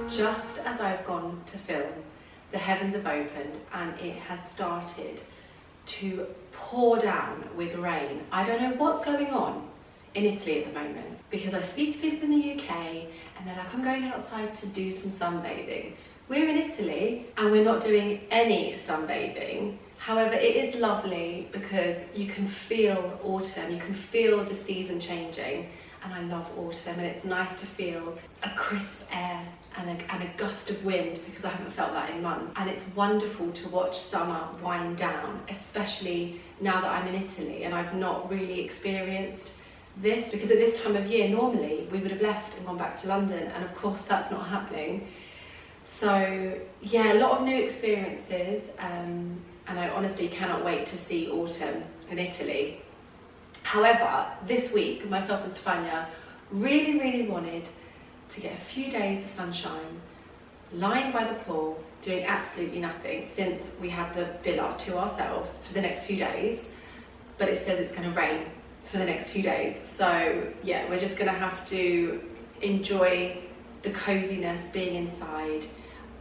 Just as I've gone to film, the heavens have opened and it has started to pour down with rain. I don't know what's going on in Italy at the moment, because I speak to people in the UK and they're like, I'm going outside to do some sunbathing. We're in Italy and we're not doing any sunbathing. However, it is lovely because you can feel autumn, you can feel the season changing, and I love autumn, and it's nice to feel a crisp air and a gust of wind, because I haven't felt that in months. And it's wonderful to watch summer wind down, especially now that I'm in Italy and I've not really experienced this, because at this time of year normally we would have left and gone back to London, and of course that's not happening. So yeah, a lot of new experiences, and I honestly cannot wait to see autumn in Italy. However, this week myself and Stefania really wanted to get a few days of sunshine, lying by the pool, doing absolutely nothing, since we have the villa to ourselves for the next few days, but it says it's going to rain for the next few days. So yeah, we're just going to have to enjoy the coziness, being inside.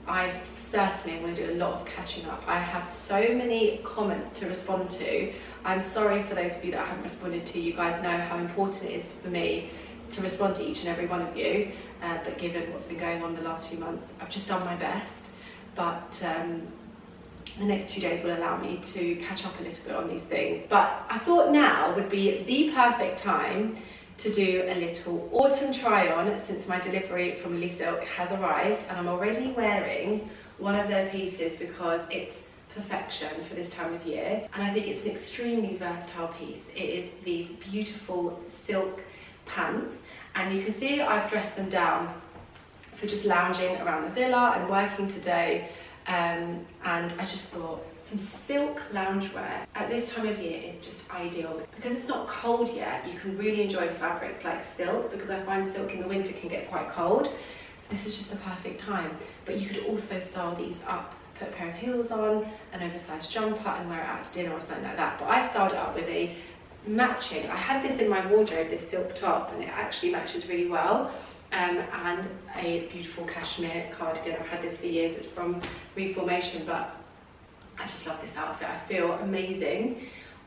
I certainly want to do a lot of catching up. I have so many comments to respond to. I'm sorry for those of you that I haven't responded to. You guys know how important it is for me to respond to each and every one of you, but given what's been going on the last few months, I've just done my best. But the next few days will allow me to catch up a little bit on these things. But I thought now would be the perfect time to do a little autumn try on, since my delivery from Lily Silk has arrived, and I'm already wearing one of their pieces because it's perfection for this time of year, and I think it's an extremely versatile piece. It is these beautiful silk pants, and you can see I've dressed them down for just lounging around the villa and working today, and I just thought some silk loungewear at this time of year is just ideal, because it's not cold yet. You can really enjoy fabrics like silk, because I find silk in the winter can get quite cold, so this is just the perfect time. But you could also style these up, put a pair of heels on, an oversized jumper, and wear it out to dinner or something like that. But I've styled it up with a matching, I had this in my wardrobe, this silk top, and it actually matches really well, and a beautiful cashmere cardigan. I've had this for years, it's from Reformation, but I just love this outfit. I feel amazing.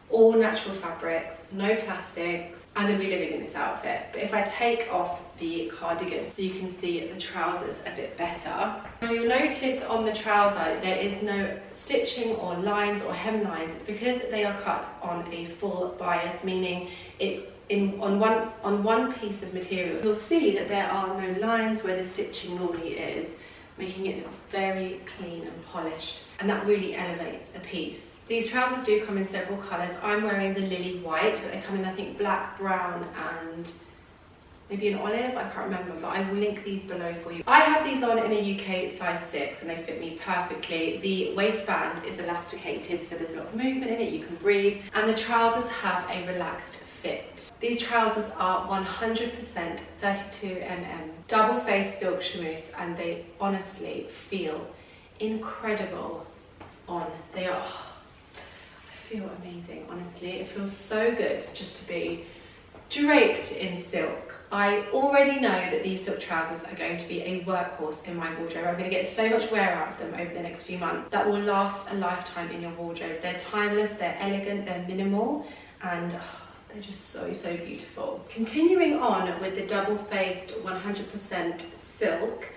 All natural fabrics, no plastics. I'm going to be living in this outfit. But if I take off the cardigan so you can see the trousers a bit better. Now you'll notice on the trouser there is no stitching or lines or hemlines. It's because they are cut on a full bias, meaning it's on one piece of material. You'll see that there are no lines where the stitching normally is, making it look very clean and polished, and that really elevates a piece. These trousers do come in several colours. I'm wearing the lily white, but they come in I think black, brown and maybe an olive, I can't remember, but I will link these below for you. I have these on in a UK size 6 and they fit me perfectly. The waistband is elasticated, so there's a lot of movement in it, you can breathe, and the trousers have a relaxed fit. These trousers are 100% 32mm double-faced silk chamois, and they honestly feel incredible on. They are, I feel amazing, honestly. It feels so good just to be draped in silk. I already know that these silk trousers are going to be a workhorse in my wardrobe. I'm going to get so much wear out of them over the next few months that will last a lifetime in your wardrobe. They're timeless, they're elegant, they're minimal, and they're just so beautiful. Continuing on with the double-faced 100% silk,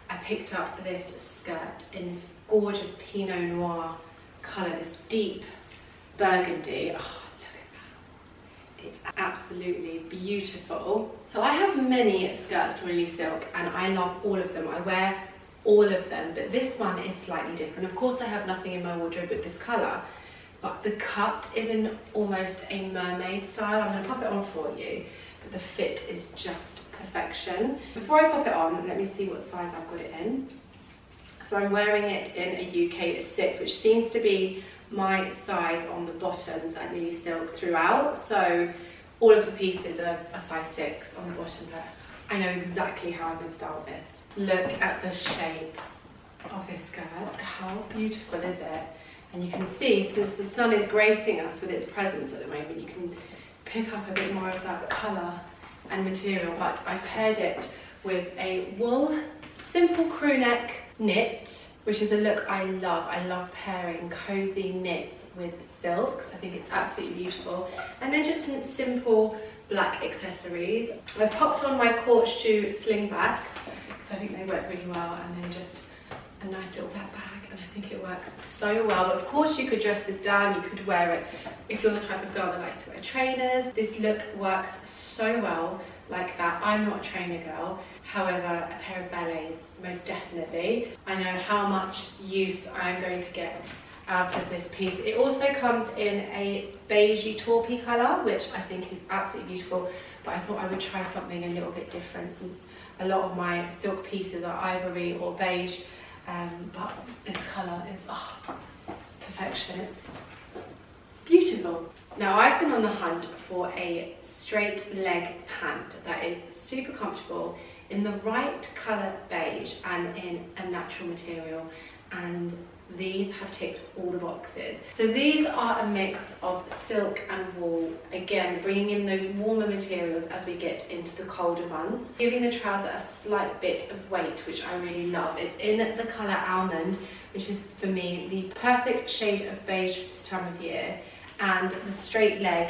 I picked up this skirt in this gorgeous Pinot Noir colour, this deep burgundy. Oh, look at that. It's absolutely beautiful. So I have many skirts from Lily Silk and I love all of them. I wear all of them, but this one is slightly different. Of course I have nothing in my wardrobe with this colour, but the cut is in almost a mermaid style. I'm going to pop it on for you, but the fit is just perfection. Before I pop it on, let me see what size I've got it in. So I'm wearing it in a UK 6, which seems to be my size on the bottoms at Lily Silk throughout. So all of the pieces are a size 6 on the bottom, but I know exactly how I'm going to style this. Look at the shape of this skirt. How beautiful is it? And you can see, since the sun is gracing us with its presence at the moment, you can pick up a bit more of that colour and material. But I've paired it with a wool, simple crew neck knit, which is a look I love. I love pairing cosy knits with silks. I think it's absolutely beautiful. And then just some simple black accessories. I've popped on my court shoe slingbacks because I think they work really well, and then just a nice little black bag, and I think it works so well. But of course you could dress this down, you could wear it if you're the type of girl that likes to wear trainers. This look works so well like that. I'm not a trainer girl, however a pair of ballets most definitely. I know how much use I'm going to get out of this piece. It also comes in a beigey taupey colour, which I think is absolutely beautiful, but I thought I would try something a little bit different since a lot of my silk pieces are ivory or beige, but this colour is, it's perfection. It's beautiful. Now I've been on the hunt for a straight leg pant that is super comfortable in the right colour beige and in a natural material, and these have ticked all the boxes. So these are a mix of silk and wool, again bringing in those warmer materials as we get into the colder months, giving the trouser a slight bit of weight, which I really love. It's in the colour almond, which is for me the perfect shade of beige for this time of year, and the straight leg,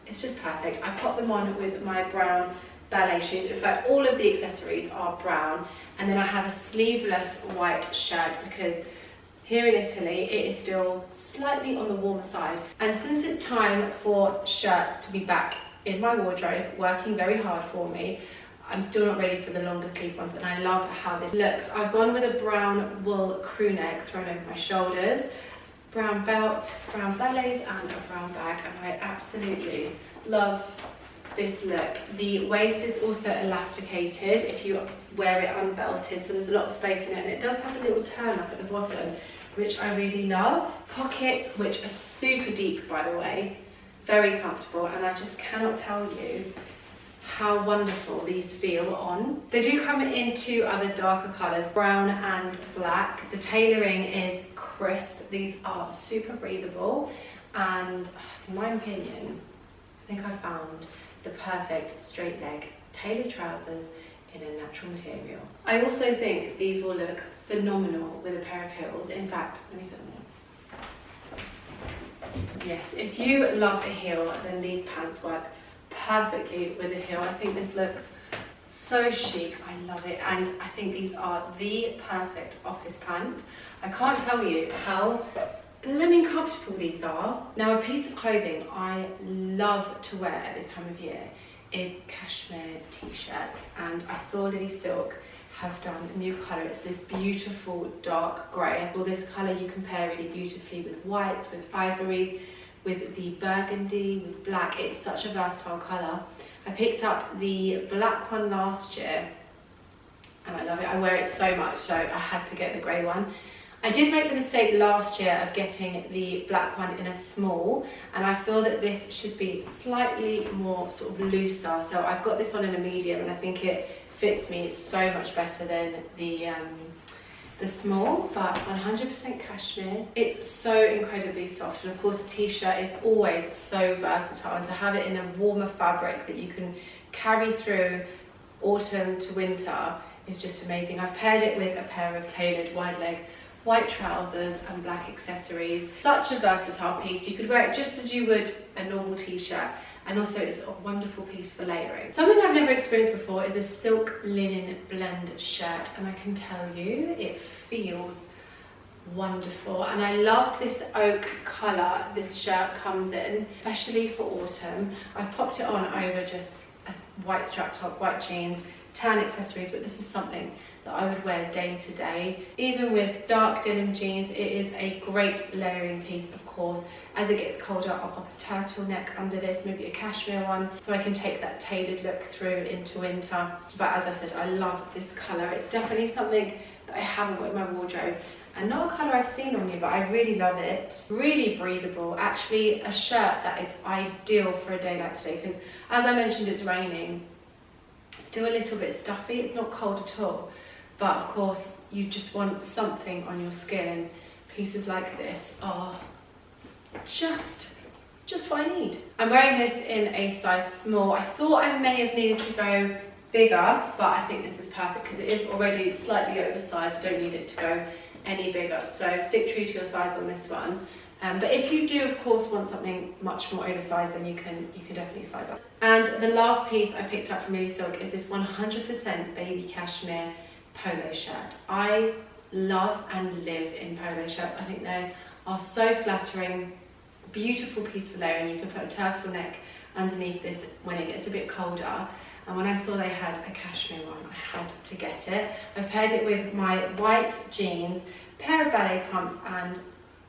it's just perfect. I pop them on with my brown ballet shoes. In fact, all of the accessories are brown, and then I have a sleeveless white shirt because here in Italy it is still slightly on the warmer side, and since it's time for shirts to be back in my wardrobe working very hard for me, I'm still not ready for the longer sleeve ones, and I love how this looks. I've gone with a brown wool crew neck thrown over my shoulders, brown belt, brown ballets and a brown bag, and I absolutely love this look. The waist is also elasticated if you wear it unbelted, so there's a lot of space in it, and it does have a little turn up at the bottom, which I really love. Pockets, which are super deep by the way, very comfortable, and I just cannot tell you how wonderful these feel on. They do come in two other darker colours, brown and black. The tailoring is crisp. These are super breathable, and in my opinion, I think I found the perfect straight leg tailored trousers in a natural material. I also think these will look phenomenal with a pair of heels. In fact, let me put them on. Yes, if you love a heel, then these pants work perfectly with a heel. I think this looks so chic. I love it, and I think these are the perfect office pant. I can't tell you how blooming comfortable these are. Now, a piece of clothing I love to wear at this time of year is cashmere t-shirts, and I saw Lily Silk have done a new colour. It's this beautiful dark grey. I thought this colour you can pair really beautifully with whites, with ivories, with the burgundy, with black. It's such a versatile colour. I picked up the black one last year and I love it. I wear it so much, so I had to get the grey one. I did make the mistake last year of getting the black one in a small, and I feel that this should be slightly more sort of looser. So I've got this on in a medium, and I think it fits me so much better than the small, but 100% cashmere. It's so incredibly soft, and of course the t-shirt is always so versatile, and to have it in a warmer fabric that you can carry through autumn to winter is just amazing. I've paired it with a pair of tailored wide leg white trousers and black accessories. Such a versatile piece. You could wear it just as you would a normal t-shirt, and also it's a wonderful piece for layering. Something I've never experienced before is a silk linen blend shirt, and I can tell you it feels wonderful, and I love this oak colour this shirt comes in, especially for autumn. I've popped it on over just a white strap top, white jeans, tan accessories, but this is something that I would wear day to day. Even with dark denim jeans, it is a great layering piece, of course. As it gets colder, I'll pop a turtleneck under this, maybe a cashmere one, so I can take that tailored look through into winter. But as I said, I love this colour. It's definitely something that I haven't got in my wardrobe. And not a colour I've seen on me, but I really love it. Really breathable. Actually, a shirt that is ideal for a day like today, because as I mentioned, it's raining. It's still a little bit stuffy. It's not cold at all. But of course, you just want something on your skin. Pieces like this are just what I need. I'm wearing this in a size small. I thought I may have needed to go bigger, but I think this is perfect because it is already slightly oversized. I don't need it to go any bigger, so stick true to your size on this one. But if you do, of course, want something much more oversized, then you can definitely size up. And the last piece I picked up from Millie Silk is this 100% baby cashmere polo shirt. I love and live in polo shirts. I think they are so flattering, beautiful piece of layering. You can put a turtleneck underneath this when it gets a bit colder. And when I saw they had a cashmere one, I had to get it. I've paired it with my white jeans, pair of ballet pumps and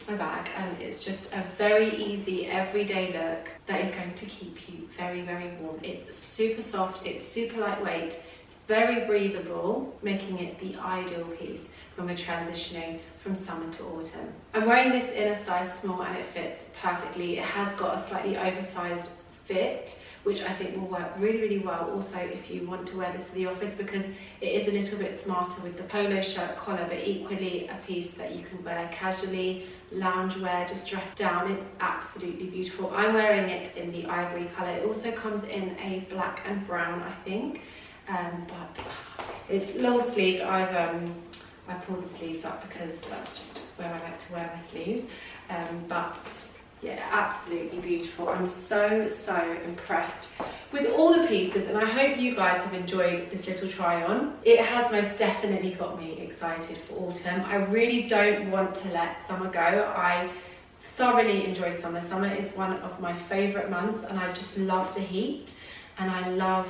my bag, and it's just a very easy everyday look that is going to keep you very, very warm. It's super soft, it's super lightweight, it's very breathable, making it the ideal piece when we're transitioning from summer to autumn. I'm wearing this in a size small and it fits perfectly. It has got a slightly oversized fit, which I think will work really, really well also if you want to wear this to the office, because it is a little bit smarter with the polo shirt collar, but equally a piece that you can wear casually, loungewear, just dress down. It's absolutely beautiful. I'm wearing it in the ivory colour. It also comes in a black and brown, I think, but it's long sleeved. I pulled the sleeves up because that's just where I like to wear my sleeves, but yeah, absolutely beautiful. I'm so impressed with all the pieces, and I hope you guys have enjoyed this little try on. It has most definitely got me excited for autumn. I really don't want to let summer go. I thoroughly enjoy summer. Summer is one of my favourite months, and I just love the heat, and I love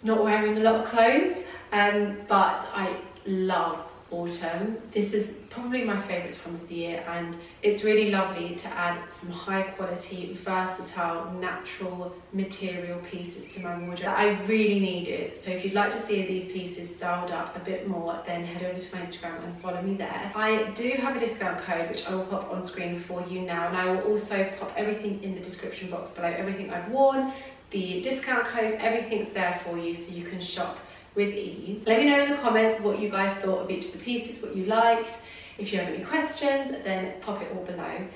not wearing a lot of clothes, but I love autumn. This is probably my favourite time of the year, and it's really lovely to add some high quality, versatile, natural material pieces to my wardrobe that I really needed. So if you'd like to see these pieces styled up a bit more, then head over to my Instagram and follow me there. I do have a discount code which I will pop on screen for you now, and I will also pop everything in the description box below. Everything I've worn, the discount code, everything's there for you so you can shop with ease. Let me know in the comments what you guys thought of each of the pieces, what you liked. If you have any questions, then pop it all below.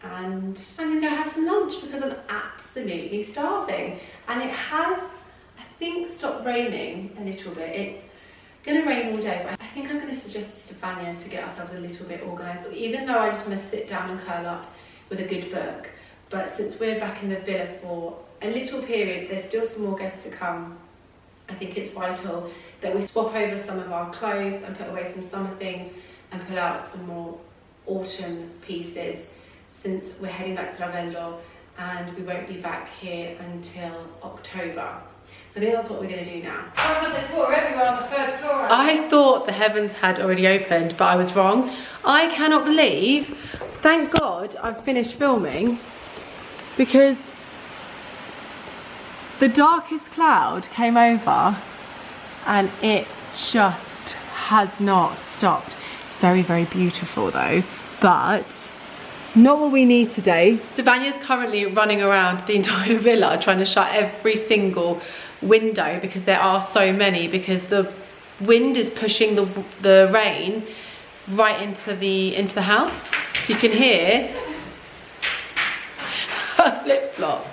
And I'm gonna go have some lunch because I'm absolutely starving. And it has, I think, stopped raining a little bit. It's gonna rain all day, but I think I'm gonna suggest to Stefania to get ourselves a little bit organised. Even though I just wanna sit down and curl up with a good book. But since we're back in the villa for a little period, there's still some more guests to come. I think it's vital that we swap over some of our clothes and put away some summer things and pull out some more autumn pieces, since we're heading back to Ravello and we won't be back here until October. So I think that's what we're going to do now. Oh, there's water everywhere on the first floor. I thought the heavens had already opened, but I was wrong. I cannot believe, thank God I've finished filming, because the darkest cloud came over and it just has not stopped. It's very, very beautiful though, but not what we need today. Stefania's currently running around the entire villa trying to shut every single window because there are so many, because the wind is pushing the rain right into the house. So you can hear her flip-flops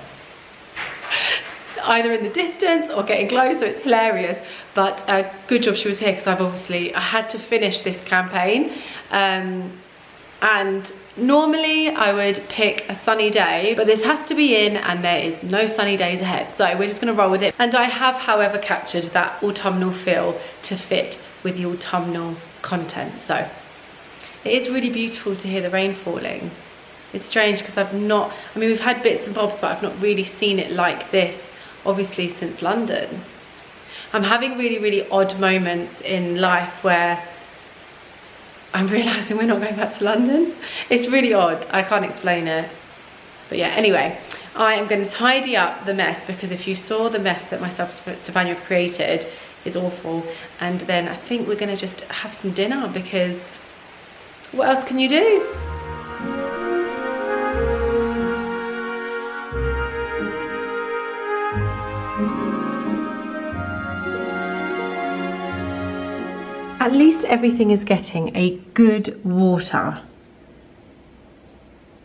either in the distance or getting close, so it's hilarious. But good job she was here, because I had to finish this campaign, and normally I would pick a sunny day, but this has to be in and there is no sunny days ahead, so we're just going to roll with it. And I have, however, captured that autumnal feel to fit with the autumnal content, so it is really beautiful to hear the rain falling. It's strange because we've had bits and bobs, but I've not really seen it like this, obviously, since London. I'm having really, really odd moments in life where I'm realising we're not going back to London. It's really odd, I can't explain it. But yeah, anyway, I am going to tidy up the mess, because if you saw the mess that myself and Stefania have created, is awful. And then I think we're gonna just have some dinner, because what else can you do? At least everything is getting a good water,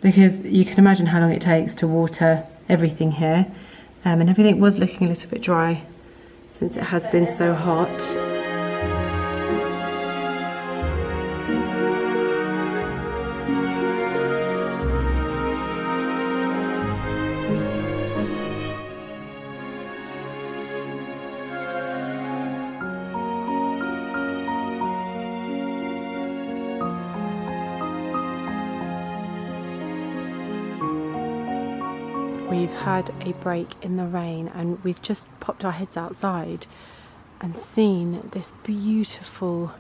because you can imagine how long it takes to water everything here, and everything was looking a little bit dry since it has been so hot. We've had a break in the rain, and we've just popped our heads outside and seen this beautiful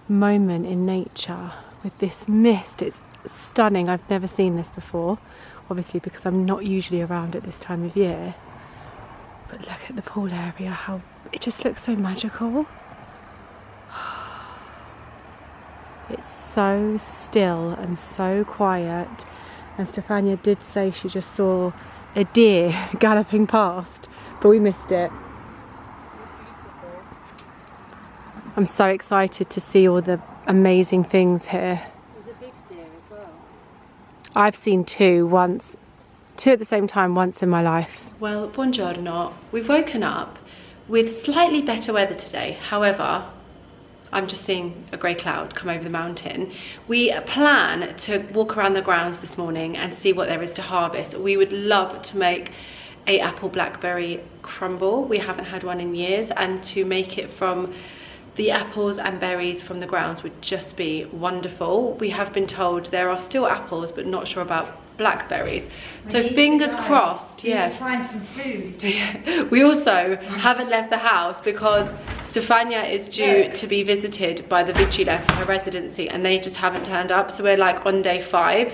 moment in nature with this mist. It's stunning. I've never seen this before, obviously because I'm not usually around at this time of year. But look at the pool area, how it just looks so magical. It's so still and so quiet. And Stefania did say she just saw a deer galloping past, but we missed it. I'm so excited to see all the amazing things here. There's a big deer as well. I've seen two at the same time once in my life. Well, buongiorno. We've woken up with slightly better weather today. However, I'm just seeing a grey cloud come over the mountain. We plan to walk around the grounds this morning and see what there is to harvest. We would love to make a apple blackberry crumble. We haven't had one in years, and to make it from the apples and berries from the grounds would just be wonderful. We have been told there are still apples, but not sure about blackberries. So fingers crossed. Yeah. To find some food. We also haven't left the house because Stefania is due to be visited by the Vigile for her residency, and they just haven't turned up. So we're like on day 5,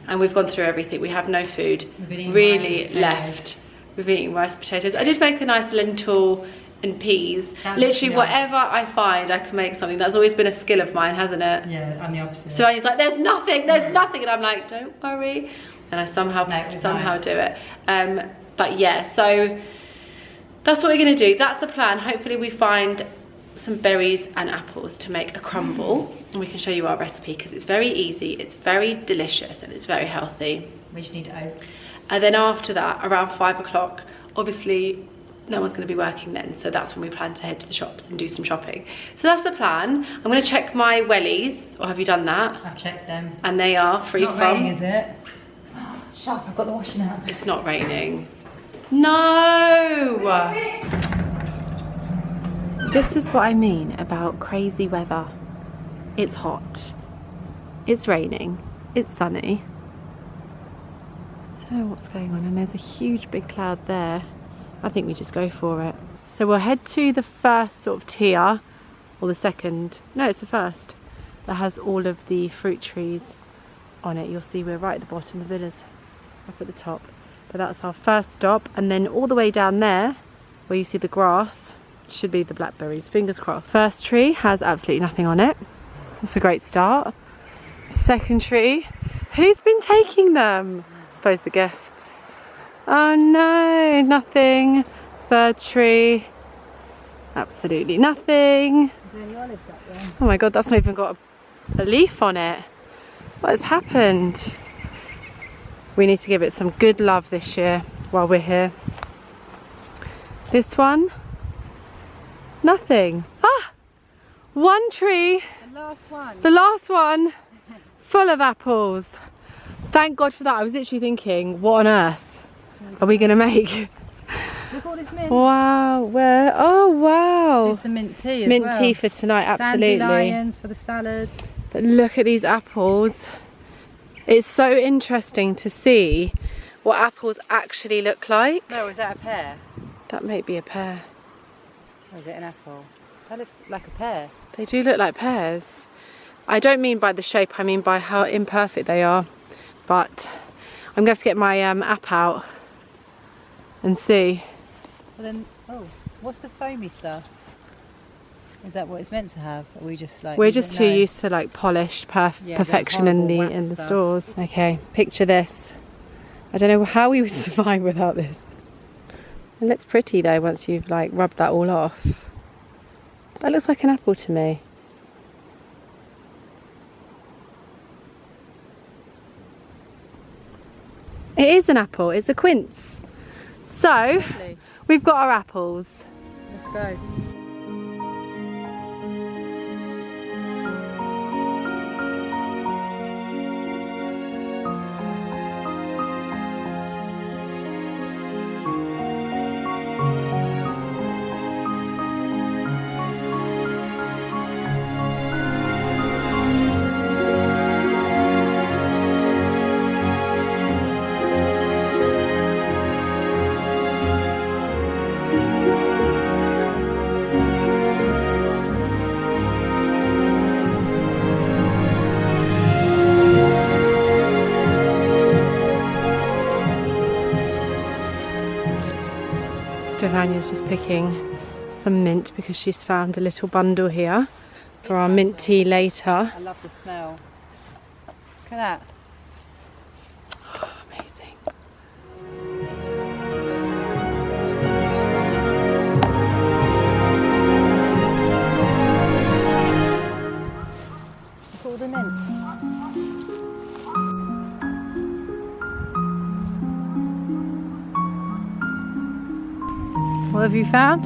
and we've gone through everything. We have no food really left. We've eaten rice, potatoes. I did make a nice lentil and peas. Literally whatever I find, I can make something. That's always been a skill of mine, hasn't it? Yeah, I'm the opposite. So he's like, there's nothing, and I'm like, don't worry, and I somehow do it. But yeah, so that's what we're gonna do. That's the plan. Hopefully we find some berries and apples to make a crumble, and we can show you our recipe, because it's very easy, it's very delicious, and it's very healthy. We just need oats. And then after that, around 5 o'clock, obviously no one's going to be working then, so that's when we plan to head to the shops and do some shopping. So that's the plan. I'm going to check my wellies, or have you done that? I've checked them. And they are free from... It's not raining, is it? Oh, shut up, I've got the washing out. It's not raining. No! This is what I mean about crazy weather. It's hot. It's raining. It's sunny. I don't know what's going on, and there's a huge big cloud there. I think we just go for it. So we'll head to the first sort of tier, or the second, no, it's the first, that has all of the fruit trees on it. You'll see we're right at the bottom, the villa's up at the top. But that's our first stop, and then all the way down there, where you see the grass, should be the blackberries, fingers crossed. First tree has absolutely nothing on it. That's a great start. Second tree, who's been taking them? I suppose the guests. Oh no, nothing. Third tree, absolutely nothing. Oh my god, that's not even got a leaf on it. What has happened? We need to give it some good love this year while we're here. This one, nothing. Ah, one tree. The last one. The last one, full of apples. Thank God for that. I was literally thinking, what on earth are we gonna make? Look at all this mint. Wow, where? Oh wow. Do some mint tea as mint well. tea for tonight, absolutely. Dandelions for the salad. But look at these apples. It's so interesting to see what apples actually look like. No, is that a pear? That may be a pear. Or is it an apple? That looks like a pear. They do look like pears. I don't mean by the shape, I mean by how imperfect they are. But I'm going to get my app out and see. Well then, oh. What's the foamy stuff? Is that what it's meant to have? Or we just like... We're just too used to like polished perfection in the stores. Okay, picture this. I don't know how we would survive without this. It looks pretty though once you've like rubbed that all off. That looks like an apple to me. It is an apple, it's a quince. So, Lovely. We've got our apples. Let's go. Stefania's just picking some mint because she's found a little bundle here for our mint tea later. I love the smell. Look at that. Oh, amazing. Look at all the mint. What have you found?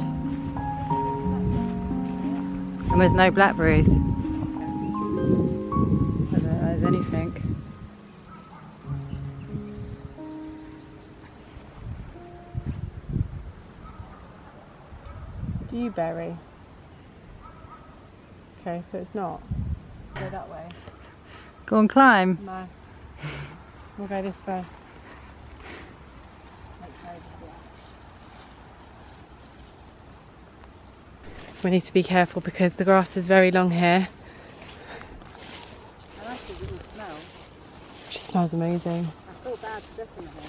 And there's no blackberries. I don't think there's anything. Dewberry. Okay, so it's not. Go that way. Go and climb. No. We'll go this way. We need to be careful because the grass is very long here. I like the little smell. It just smells amazing. I feel bad for definitely.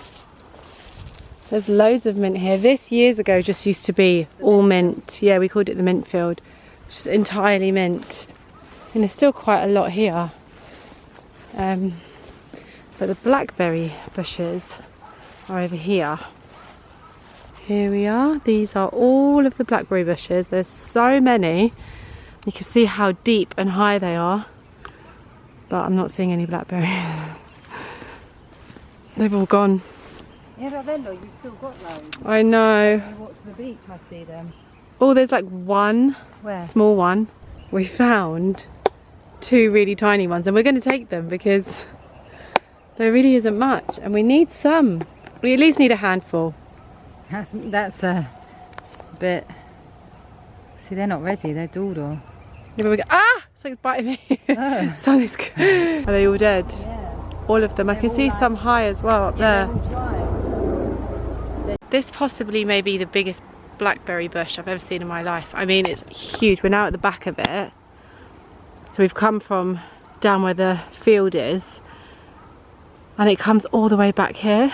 There's loads of mint here. This years ago just used to be all mint. Yeah, we called it the mint field. It's just entirely mint. And there's still quite a lot here. But the blackberry bushes are over here. Here we are. These are all of the blackberry bushes. There's so many. You can see how deep and high they are. But I'm not seeing any blackberries. They've all gone. Yeah, but then though, you've still got loads. I know. When you walk to the beach, I see them. Oh, there's like one small one. We found two really tiny ones and we're going to take them because there really isn't much and we need some. We at least need a handful. That's a bit... See, they're not ready, they're dawdle. Yeah, but we go, ah! Something's biting me. Oh. Something's... Are they all dead? Yeah. All of them. I can see some high as well up there. Dry. This possibly may be the biggest blackberry bush I've ever seen in my life. I mean, it's huge. We're now at the back of it. So we've come from down where the field is. And it comes all the way back here.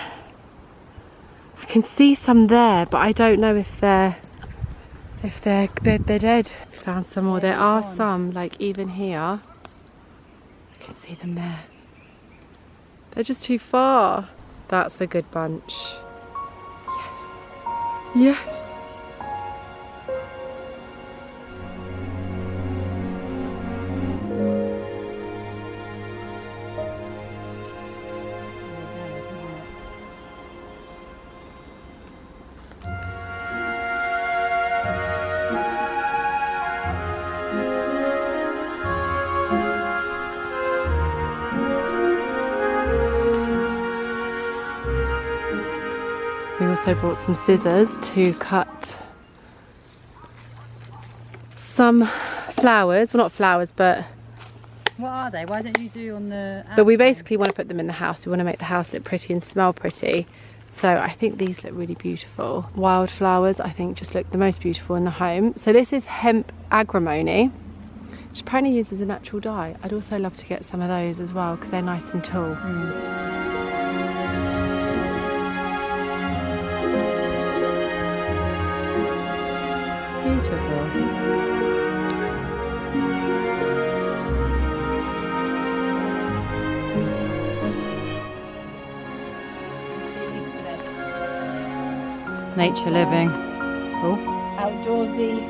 I can see some there, but I don't know if they're dead. We found some more. There are some, like even here. I can see them there. They're just too far. That's a good bunch. Yes. Yes. We also bought some scissors to cut some flowers. Well, not flowers, but... What are they? Why don't you do on the... But we basically want to put them in the house. We want to make the house look pretty and smell pretty. So I think these look really beautiful. Wildflowers, I think, just look the most beautiful in the home. So this is hemp agrimony, which apparently uses a natural dye. I'd also love to get some of those as well because they're nice and tall. Nature living. Oh. Outdoorsy.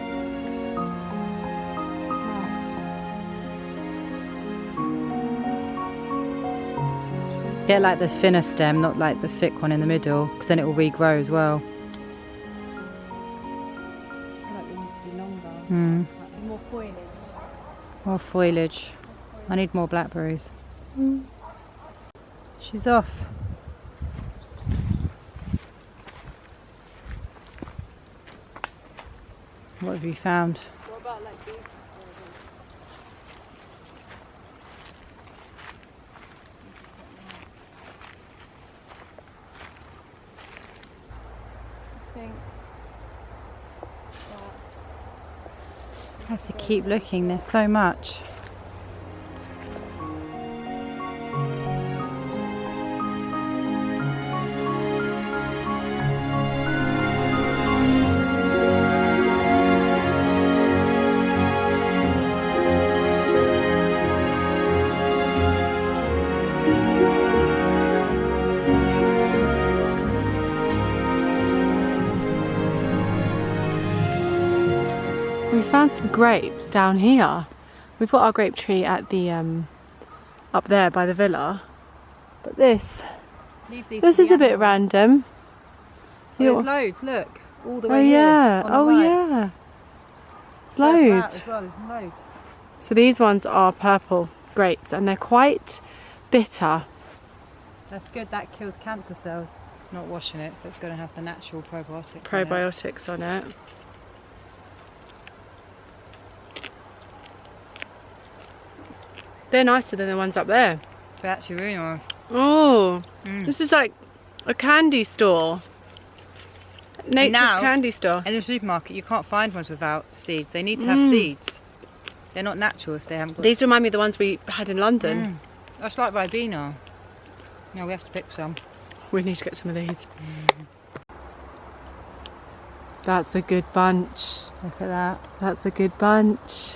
Get like the thinner stem, not like the thick one in the middle, because then it will regrow as well. I feel like they need to be longer. More foliage. More foliage. I need more blackberries. She's off. What have you found? What about like these? I have to keep looking, there's so much. We found some grapes down here. We've got our grape tree at the up there by the villa, but this is a bit random. There's loads. Look, all the Oh way here. yeah, On the oh right. yeah. There's There's that loads. as well, there's loads. So these ones are purple grapes, and they're quite bitter. That's good. That kills cancer cells. Not washing it, so it's going to have the natural probiotics. Probiotics on it. They're nicer than the ones up there. They're actually really nice. Oh, this is like a candy store. Nature's Now, candy store. In a supermarket, you can't find ones without seeds. They need to have seeds. They're not natural if they haven't got. These remind me of the ones we had in London. That's like Ribena. No, we have to pick some. We need to get some of these. That's a good bunch. Look at that. That's a good bunch.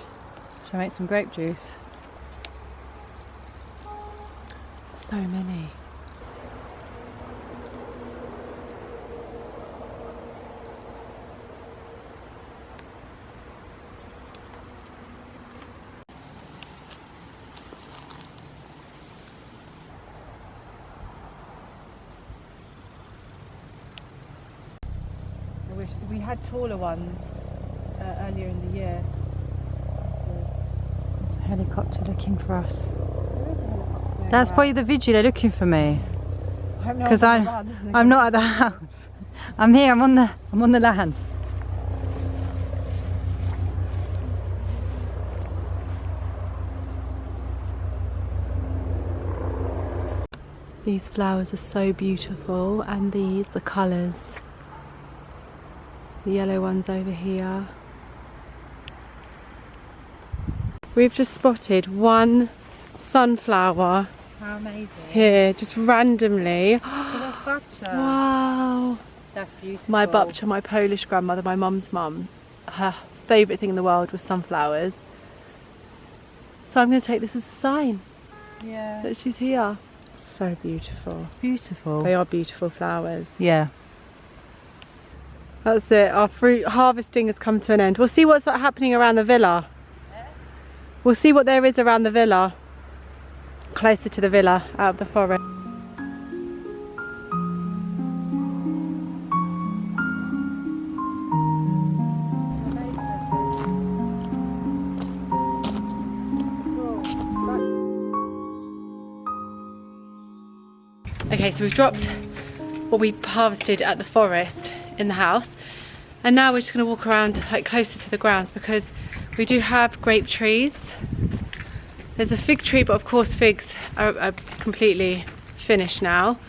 Shall I make some grape juice? So many. I wish we had taller ones earlier in the year. There's a helicopter looking for us. There is a helicopter. That's probably the vigil looking for me. Because I'm not at the house. I'm here. I'm on the land. These flowers are so beautiful, and the colours. The yellow ones over here. We've just spotted one sunflower. How amazing. Here, just randomly. Wow. That's beautiful. My babcia, my Polish grandmother, my mum's mum, her favourite thing in the world was sunflowers. So I'm going to take this as a sign that she's here. So beautiful. It's beautiful. They are beautiful flowers. Yeah. That's it. Our fruit harvesting has come to an end. We'll see what's happening around the villa. We'll see what there is around the villa. Closer to the villa, out of the forest. Okay, so we've dropped what we harvested at the forest in the house, and now we're just going to walk around like closer to the grounds, because we do have grape trees. There's a fig tree, but of course figs are completely finished now.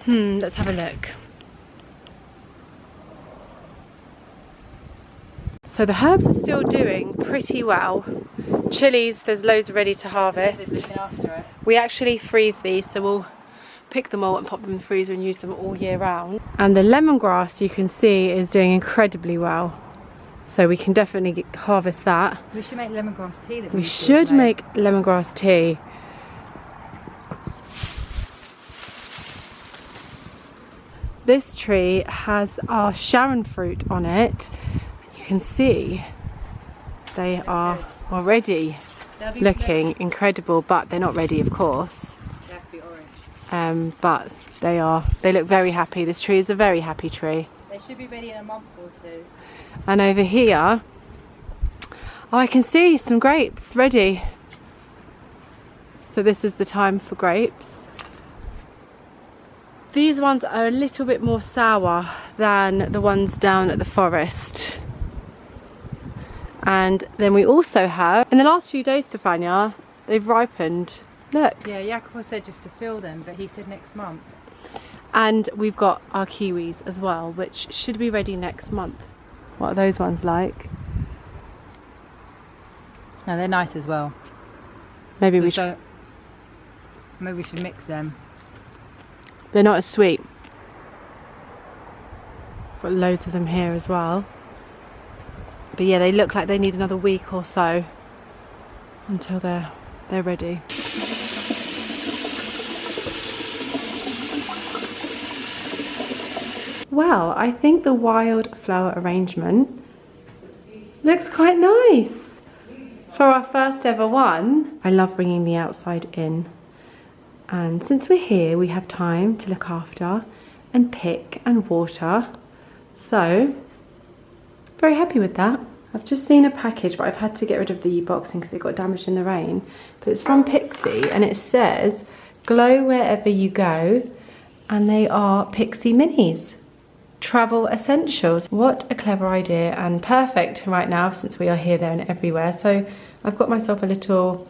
Let's have a look. So the herbs are still doing pretty well. Chilies, there's loads ready to harvest. We actually freeze these, so we'll pick them all and pop them in the freezer and use them all year round. And the lemongrass, you can see, is doing incredibly well. So we can definitely harvest that. We should make lemongrass tea. We should make lemongrass tea. This tree has our Sharon fruit on it. You can see they are already looking incredible, but they're not ready, of course. They have to be orange. But they look very happy. This tree is a very happy tree. They should be ready in a month or two. And over here, oh, I can see some grapes ready. So this is the time for grapes. These ones are a little bit more sour than the ones down at the forest. And then we also have, in the last few days, Stefania, they've ripened. Look. Yeah, Jacopo said just to fill them, but he said next month. And we've got our kiwis as well, which should be ready next month. What are those ones like? No, they're nice as well. Maybe we should mix them. They're not as sweet. Got loads of them here as well. But yeah, they look like they need another week or so until they're ready. Well, I think the wildflower arrangement looks quite nice. For our first ever one, I love bringing the outside in. And since we're here, we have time to look after and pick and water. So, very happy with that. I've just seen a package, but I've had to get rid of the boxing because it got damaged in the rain. But it's from Pixie and it says, glow wherever you go. And they are Pixie Minis. Travel essentials. What a clever idea and perfect right now since we are here, there and everywhere. So I've got myself a little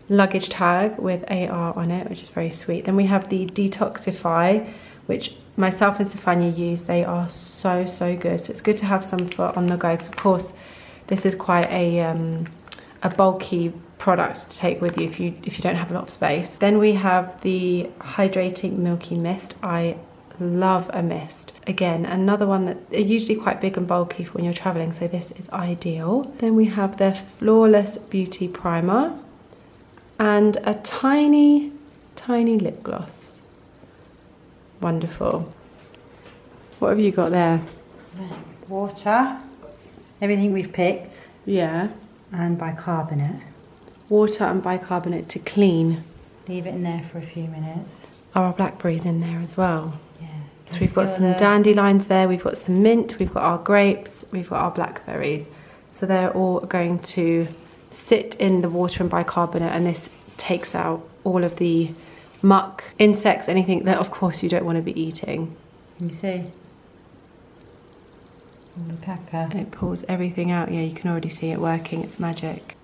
luggage tag with AR on it, which is very sweet. Then we have the Detoxify, which myself and Stefania use. They are so good. So it's good to have some for on the go, because of course this is quite a bulky product to take with you if you don't have a lot of space. Then we have the Hydrating Milky Mist. I love a mist. Again, another one that are usually quite big and bulky for when you're traveling, so this is ideal. Then we have their Flawless Beauty Primer and a tiny lip gloss. Wonderful. What have you got there? Water, everything we've picked. Yeah. And bicarbonate. Water and bicarbonate to clean. Leave it in there for a few minutes. Are our blackberries in there as well? Yeah. So we've got some dandelions there, we've got some mint, we've got our grapes, we've got our blackberries. So they're all going to sit in the water and bicarbonate, and this takes out all of the muck, insects, anything that of course you don't want to be eating. Can you see? All the caca. It pulls everything out. Yeah, you can already see it working. It's magic.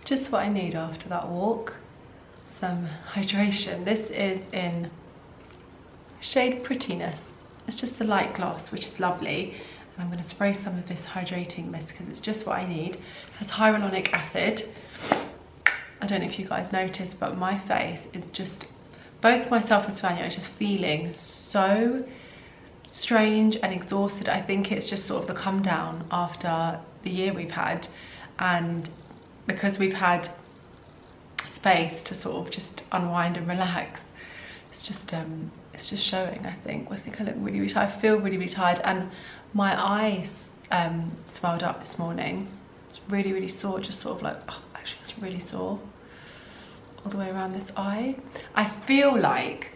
Just what I need after that walk. Some hydration. This is in shade Prettiness. It's just a light gloss, which is lovely. And I'm going to spray some of this hydrating mist because it's just what I need. It has hyaluronic acid. I don't know if you guys noticed, but my face is just, both myself and Svanya are just feeling so strange and exhausted. I think it's just sort of the come down after the year we've had, and because we've had space to sort of just unwind and relax, it's just showing. I think I look really tired. I feel really tired, and my eyes swelled up this morning. It's really sore, just sort of like, oh, actually it's really sore all the way around this eye. I feel like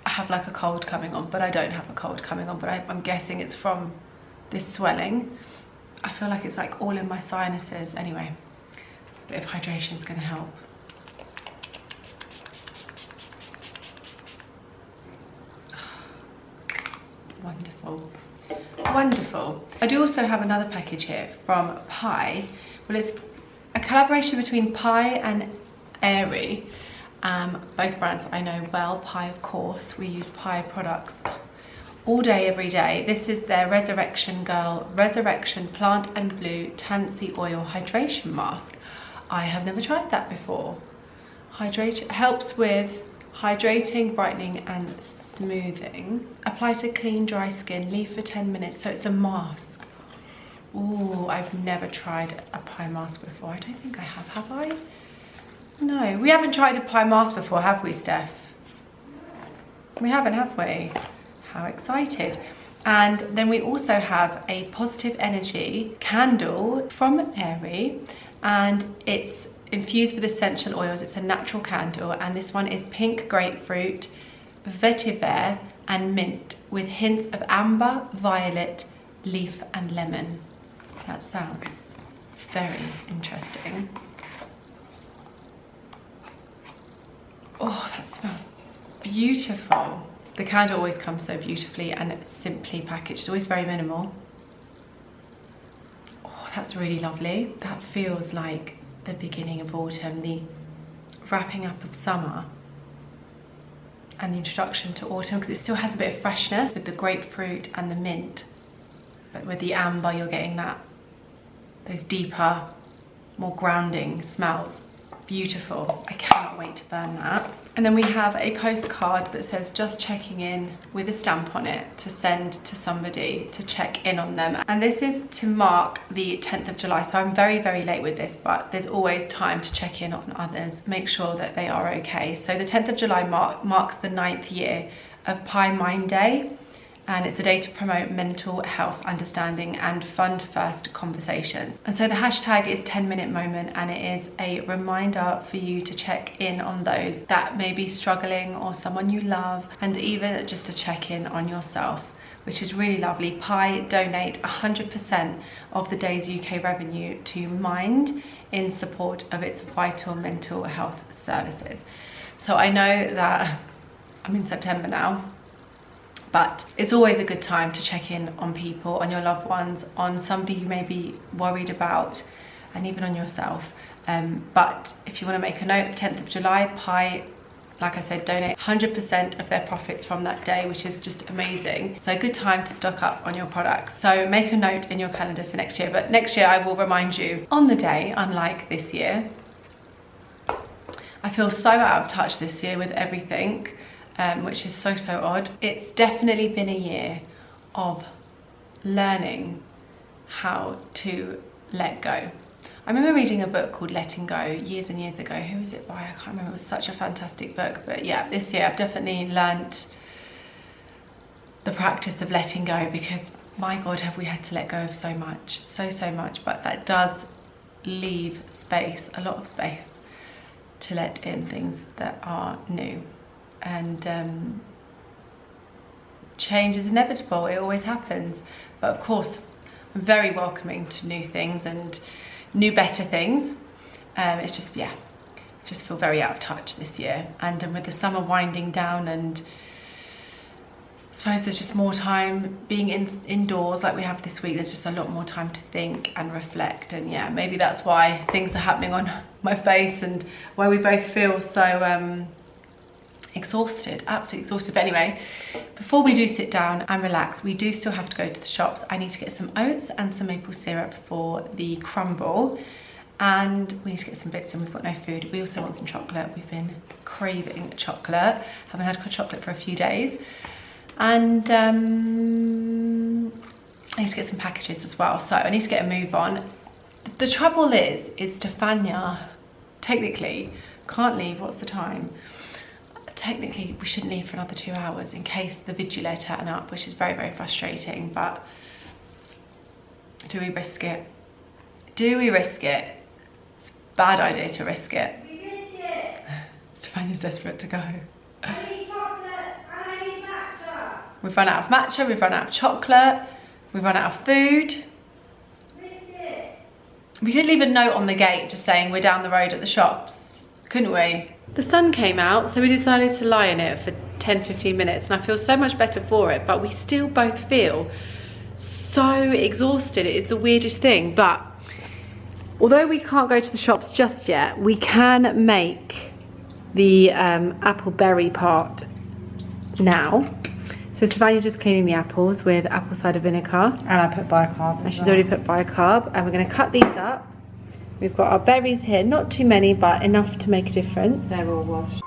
I have like a cold coming on, but I don't have a cold coming on, but I'm guessing it's from this swelling. I feel like it's like all in my sinuses. Anyway, a bit of hydration is going to help. Wonderful. I do also have another package here from Pi. Well, it's a collaboration between Pi and Airy. Both brands I know well. Pi, of course, we use Pi products all day, every day. This is their Resurrection Girl Resurrection Plant and Blue Tansy Oil Hydration Mask. I have never tried that before. Helps with hydrating, brightening and smoothing. Apply to clean, dry skin. Leave for 10 minutes. So it's a mask. Ooh, I've never tried a Pi mask before. I don't think I have I? No, we haven't tried a pie mask before, have we, Steph? We haven't, have we? How excited. And then we also have a positive energy candle from Airy, and it's infused with essential oils. It's a natural candle, and this one is pink grapefruit, vetiver and mint with hints of amber, violet, leaf and lemon. That sounds very interesting. Oh, that smells beautiful. The candle always comes so beautifully and it's simply packaged. It's always very minimal. Oh, that's really lovely. That feels like the beginning of autumn, the wrapping up of summer and the introduction to autumn, because it still has a bit of freshness with the grapefruit and the mint. But with the amber, you're getting those deeper, more grounding smells. Beautiful. I cannot wait to burn that. And then we have a postcard that says just checking in with a stamp on it to send to somebody to check in on them. And this is to mark the 10th of July. So I'm very, very late with this, but there's always time to check in on others, make sure that they are okay. So the 10th of July marks the 9th year of Pie Mind Day. And it's a day to promote mental health understanding and fund first conversations. And so the hashtag is 10-minute moment, and it is a reminder for you to check in on those that may be struggling or someone you love, and even just to check in on yourself, which is really lovely. Pie donate 100% of the day's UK revenue to Mind in support of its vital mental health services. So I know that I'm in September now, but it's always a good time to check in on people, on your loved ones, on somebody you may be worried about, and even on yourself. But if you want to make a note, 10th of July, Pie, like I said, donate 100% of their profits from that day, which is just amazing. So a good time to stock up on your products. So make a note in your calendar for next year. But next year I will remind you on the day, unlike this year. I feel so out of touch this year with everything. Which is so odd. It's definitely been a year of learning how to let go. I remember reading a book called Letting Go years and years ago. Who was it by? I can't remember. It was such a fantastic book. But yeah, this year I've definitely learnt the practice of letting go, because my God, have we had to let go of so much, so much. But that does leave space, a lot of space, to let in things that are new. And change is inevitable, it always happens. But of course, I'm very welcoming to new things and new, better things. It's just, yeah, I just feel very out of touch this year. And with the summer winding down, and I suppose there's just more time being indoors like we have this week, there's just a lot more time to think and reflect. And yeah, maybe that's why things are happening on my face and why we both feel so exhausted, absolutely exhausted. But anyway, before we do sit down and relax, we do still have to go to the shops. I need to get some oats and some maple syrup for the crumble, and we need to get some bits in. We've got no food. We also want some chocolate. We've been craving chocolate, haven't had chocolate for a few days. And I need to get some packages as well, so I need to get a move on. The trouble is Stefania technically can't leave. What's the time? Technically we shouldn't leave for another 2 hours in case the Vigile turn up, which is very frustrating. But do we risk it? Do we risk it? It's a bad idea to risk it. We risk it. Stefania's desperate to go. I need chocolate and I need matcha. We've run out of matcha, we've run out of chocolate, we've run out of food. Risk it. We could leave a note on the gate just saying we're down the road at the shops, couldn't we? The sun came out, so we decided to lie in it for 10-15 minutes, and I feel so much better for it, but we still both feel so exhausted. It is the weirdest thing. But although we can't go to the shops just yet, we can make the apple berry part now. So Stefania's just cleaning the apples with apple cider vinegar. And I put bicarb. And she's already put bicarb, and we're going to cut these up. We've got our berries here, not too many, but enough to make a difference. They're all washed.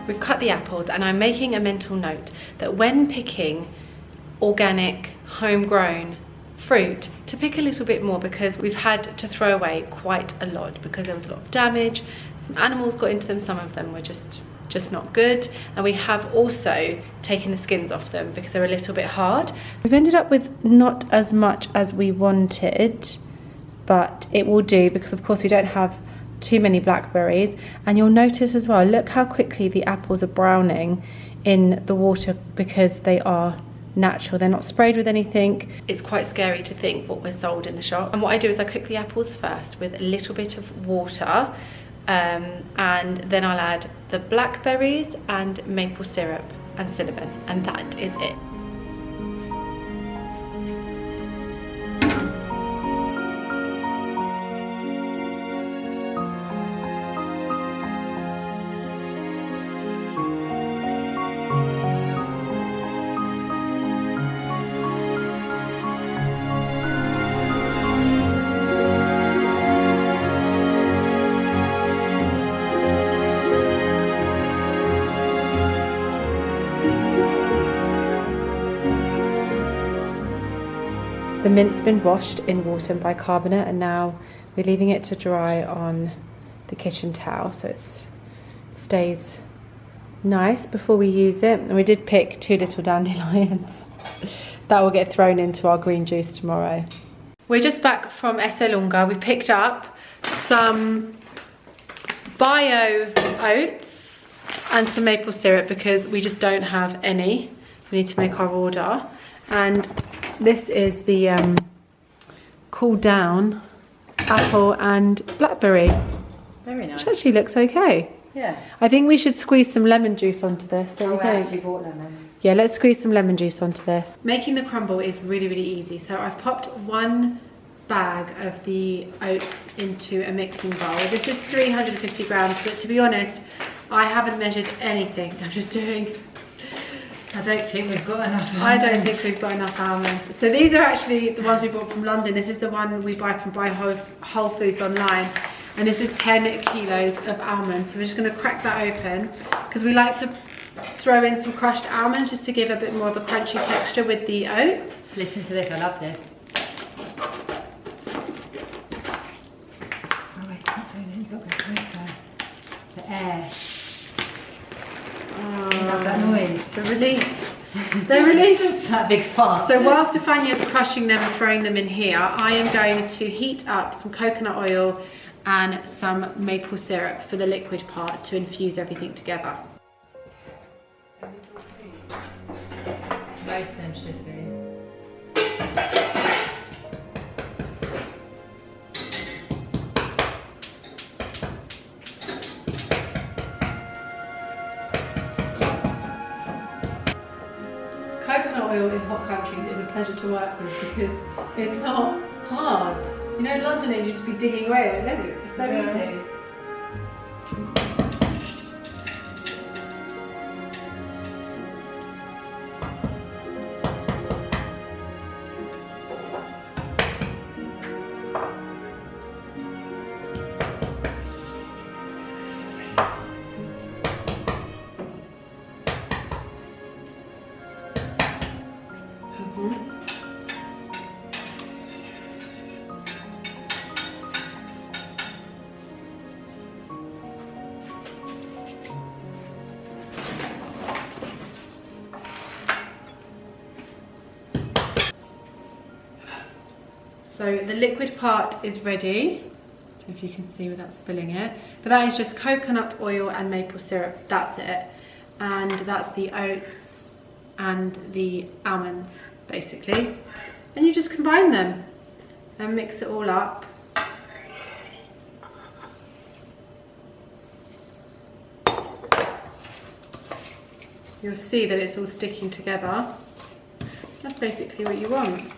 we've cut the apples, and I'm making a mental note that when picking organic, homegrown fruit, to pick a little bit more, because we've had to throw away quite a lot because there was a lot of damage. Some animals got into them, some of them were just not good, and we have also taken the skins off them because they're a little bit hard. We've ended up with not as much as we wanted, but it will do because of course we don't have too many blackberries. And you'll notice as well, look how quickly the apples are browning in the water because they are natural, they're not sprayed with anything. It's quite scary to think what we're sold in the shop. And what I do is I cook the apples first with a little bit of water, and then I'll add the blackberries and maple syrup and cinnamon, and that is it. The mint's been washed in water and bicarbonate, and now we're leaving it to dry on the kitchen towel so it stays nice before we use it. And we did pick 2 little dandelions that will get thrown into our green juice tomorrow. We're just back from Esselunga. We picked up some bio oats and some maple syrup because we just don't have any. We need to make our order. And this is the cooled down apple and blackberry. Very nice. Which actually looks okay. Yeah. I think we should squeeze some lemon juice onto this, don't you think? I actually bought lemons. Yeah, let's squeeze some lemon juice onto this. Making the crumble is really, really easy. So I've popped 1 bag of the oats into a mixing bowl. This is 350 grams, but to be honest, I haven't measured anything. I'm just doing... I don't think we've got enough almonds. I don't think we've got enough almonds. So these are actually the ones we bought from London. This is the one we buy from Whole Foods online. And this is 10 kilos of almonds. So we're just going to crack that open because we like to throw in some crushed almonds just to give a bit more of a crunchy texture with the oats. Listen to this, I love this. Oh wait, can't say that, you've got to go closer. The air. Oh, that noise. The release. The release. That big fart. So whilst Stefania's crushing them and throwing them in here, I am going to heat up some coconut oil and some maple syrup for the liquid part to infuse everything together. Most of them should be. Coconut oil in hot countries is a pleasure to work with because it's not hard. You know, in London you'd just be digging away at it, look, it's so easy. So the liquid part is ready, if you can see without spilling it. But that is just coconut oil and maple syrup, that's it. And that's the oats and the almonds, basically. And you just combine them and mix it all up. You'll see that it's all sticking together. That's basically what you want.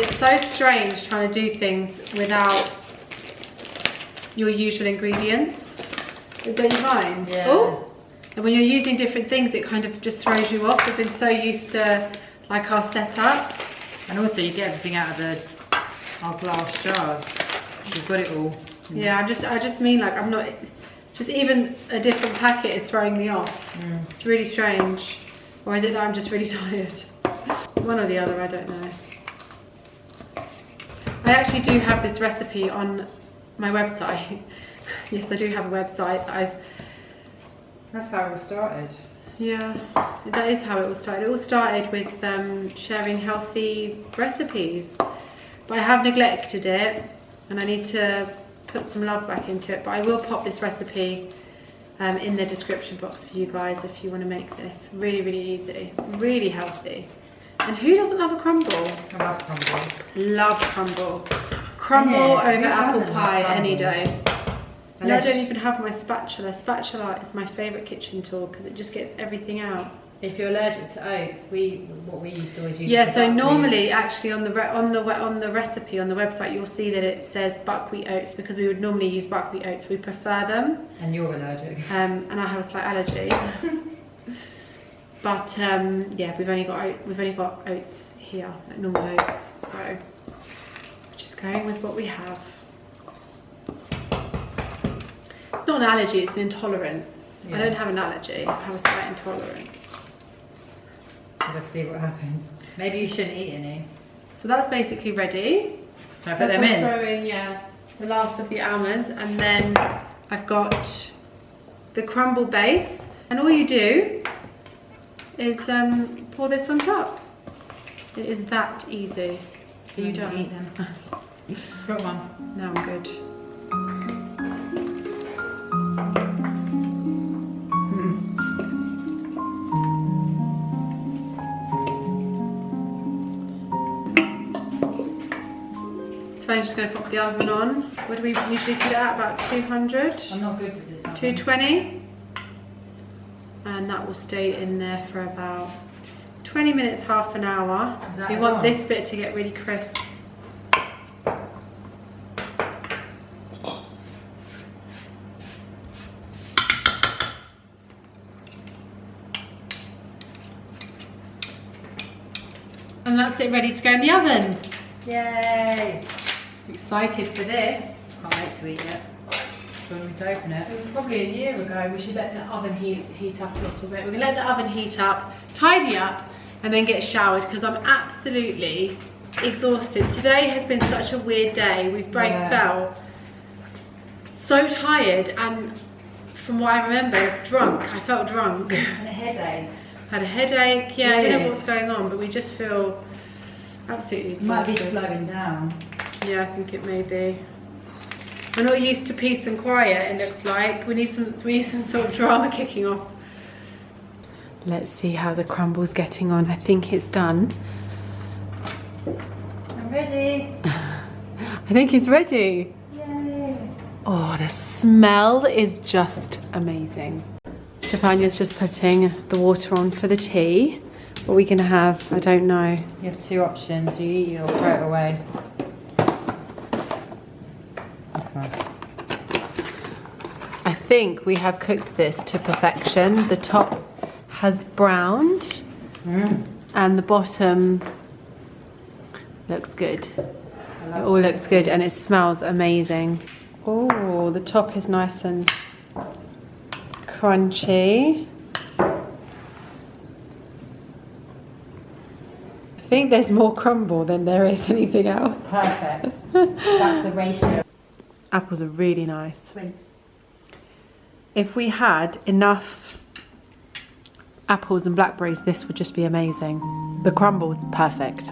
It's so strange trying to do things without your usual ingredients. Don't you find? Yeah. Oh. And when you're using different things, it kind of just throws you off. We've been so used to like our setup. And also you get everything out of our glass jars. You've got it all. Yeah, I just mean like I'm not. Just even a different packet is throwing me off. It's really strange. Or is it that I'm just really tired? One or the other, I don't know. I actually do have this recipe on my website. Yes, I do have a website. That's how it all started. Yeah, that is how it all started. It all started with sharing healthy recipes. But I have neglected it and I need to put some love back into it. But I will pop this recipe in the description box for you guys if you want to make this. Really, really easy, really healthy. And who doesn't love a crumble? I love crumble. Love crumble. Crumble over apple pie any day. And I don't even have my spatula. Spatula is my favourite kitchen tool because it just gets everything out. If you're allergic to oats, what we used to always use. Yeah, so normally actually on the recipe on the website you'll see that it says buckwheat oats because we would normally use buckwheat oats. We prefer them. And you're allergic. And I have a slight allergy. But yeah, we've only got oats here, like normal oats. So just going with what we have. It's not an allergy, it's an intolerance. Yeah. I don't have an allergy, I have a slight intolerance. Let's see what happens. Maybe you shouldn't eat any. So that's basically ready. Can I put them in? Throw in, yeah, the last of the almonds, and then I've got the crumble base. And all you do is pour this on top. It is that easy. Are you done? Eat them. Got one. No, I'm good. So I'm just going to pop the oven on. What do we usually put it at? About 200? I'm not good with this oven. 220? And that will stay in there for about 20 minutes, half an hour. We on? Want this bit to get really crisp. And that's it, ready to go in the oven. Yay! Excited for this. Can't wait to eat it. Do you want me to open it? It was probably a year ago. We should let the oven heat up a little bit. We're gonna let the oven heat up, tidy up, and then get showered because I'm absolutely exhausted. Today has been such a weird day. We've both felt so tired, and from what I remember, drunk. I felt drunk. And a headache. Had a headache. Yeah, I don't know what's going on, but we just feel absolutely exhausted. Might be slowing down. Yeah, I think it may be. We're not used to peace and quiet, it looks like. We need some sort of drama kicking off. Let's see how the crumble's getting on. I think it's done. I'm ready. I think it's ready. Yay. Oh, the smell is just amazing. Stefania's just putting the water on for the tea. What are we gonna have? I don't know. You have two options. You eat it or throw it away. I think we have cooked this to perfection. The top has browned and the bottom looks good. It all looks good and it smells amazing. Oh, the top is nice and crunchy. I think there's more crumble than there is anything else. Perfect. That's the ratio. Apples are really nice. Twins. If we had enough apples and blackberries, this would just be amazing. The crumble is perfect.